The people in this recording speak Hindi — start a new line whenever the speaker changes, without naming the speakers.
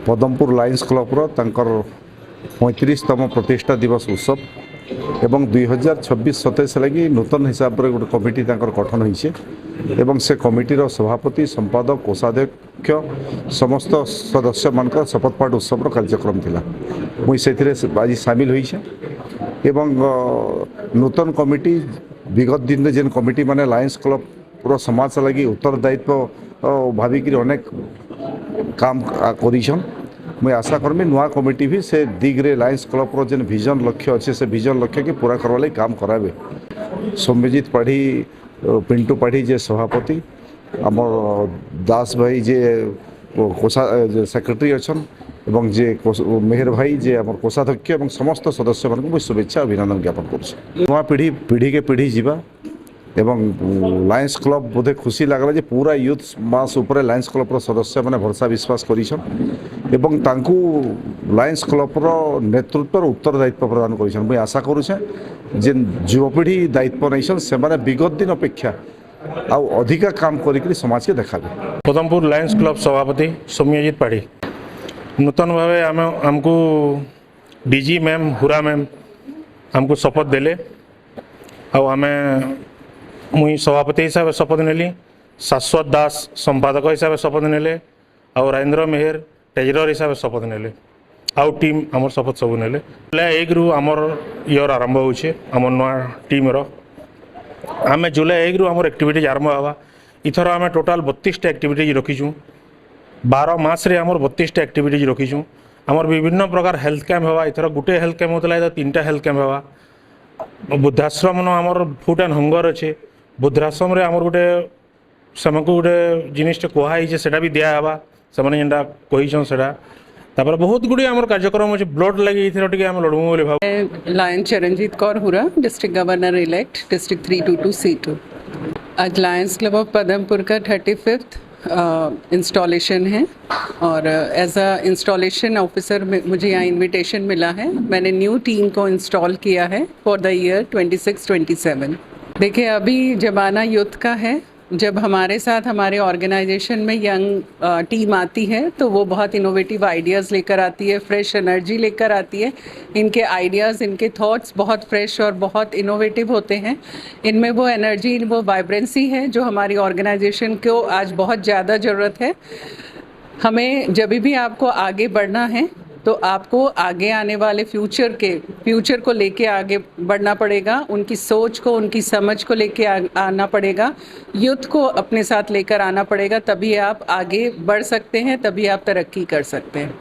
पदमपुर लायंस क्लब्र तांकर 35तम प्रतिष्ठा दिवस उत्सव एवं 2026-27 लगी नूतन हिसाब से गोटे कमिटी गठन होइछे एवं से कमिटीर सभापति संपादक कोषाध्यक्ष समस्त सदस्य मानक शपथपाठ उत्सव कार्यक्रम थिला मुई से आज सामिल होइछे एवं नूतन कमिटी विगत दिन में जेन कमिटी माने लायंस क्लब पूरा समाज लगी उत्तरदायित्व भाविक अनेक काम करिछन मुझे आशा करमी नुआ कमिटी भी से दिग्रे लायंस क्लब रो जेन विजन लक्ष्य अच्छे से विजन लक्ष्य के पूरा करवा लगी काम करावे। सौम्यजीत पाढ़ी पिंटू पाढ़ी जे सभापति आमर दास भाई जे कोषा सेक्रेटरी अच्छन एवं जे मेहर भाई जे आमर कोषाध्यक्ष एवं समस्त सदस्य मान को शुभेच्छा अभिनंदन ज्ञापन कर नुआ पीढ़ी के पीढ़ी जीवा एवं लायंस क्लब बोधे खुशी लगला जे पूरा यूथ मास उपरे लायंस क्लब सदस्य मैंने भरसा विश्वास करिछन एवं तांकू लायंस क्लब नेतृत्व उत्तरदायित्व प्रदान करिछन मुई आशा करूछे जे युवपीढ़ी दायित्व नैछन से माने विगत दिन अपेक्षा आउ अधिका काम करिकरी समाज के देखाबे।
पदमपुर लायंस क्लब सभापति सौम्यजीत पाढ़ी नूतन भावे हमको डीजी मैम हुरा मैम हमको शपथ देले आउ हमें मुई सभापति हिसाब से शपथ नेली शाश्वत दास संपादक हिसाब से शपथ नेले और राजेंद्र मेहर ट्रेजरर हिसाब से शपथ नेले आउ टीम आमर शपथ सब नेले जुलाई 1 रु आमर इयर आरंभ होछे आमर नवा टीम रो आमे जुलाई 1 रु आमर एक्टिविटीज आरंभ हवा इथर आमे टोटाल 32टा एक्टिविटीज रखीछु 12 मास रे आमर 32टा एक्टिविटीज रखीछु आमर विभिन्न प्रकार हेल्थ कैंप हवा इथर गुटे हेल्थ कैंप होतला 3टा हेल्थ कैंप हवा बुद्धाश्रम न आमर फूड एंड हंगर अच्छे बुद्धाश्रम रे आमर गोटे सेमको गोटे जिनिसटे कहुई से भी दिहवा से जेनटा कहीछन से बहुत गुड़ी आमर कार्यक्रम अच्छे ब्लड लगी आम लड़ू बोली भाव।
लायन चरणजीत कौर हुरा district governor elect district 322 C2। आज लायंस क्लब ऑफ पदमपुर का 35th इंस्टॉलेशन है और एज अ इंस्टॉलेशन ऑफिसर मुझे यहाँ इनविटेशन मिला है। मैंने न्यू टीम को इंस्टॉल किया है फॉर द ईयर 26-27। देखिए अभी ज़माना यूथ का है, जब हमारे साथ हमारे ऑर्गेनाइजेशन में यंग टीम आती है तो वो बहुत इनोवेटिव आइडियाज़ लेकर आती है, फ्रेश एनर्जी लेकर आती है। इनके आइडियाज़, इनके थॉट्स बहुत फ्रेश और बहुत इनोवेटिव होते हैं। इनमें वो एनर्जी, वो वाइब्रेंसी है जो हमारी ऑर्गेनाइजेशन को आज बहुत ज़्यादा ज़रूरत है। हमें जब भी आपको आगे बढ़ना है तो आपको आगे आने वाले फ्यूचर को लेके आगे बढ़ना पड़ेगा, उनकी सोच को, उनकी समझ को लेके आना पड़ेगा, यूथ को अपने साथ लेकर आना पड़ेगा, तभी आप आगे बढ़ सकते हैं, तभी आप तरक्की कर सकते हैं।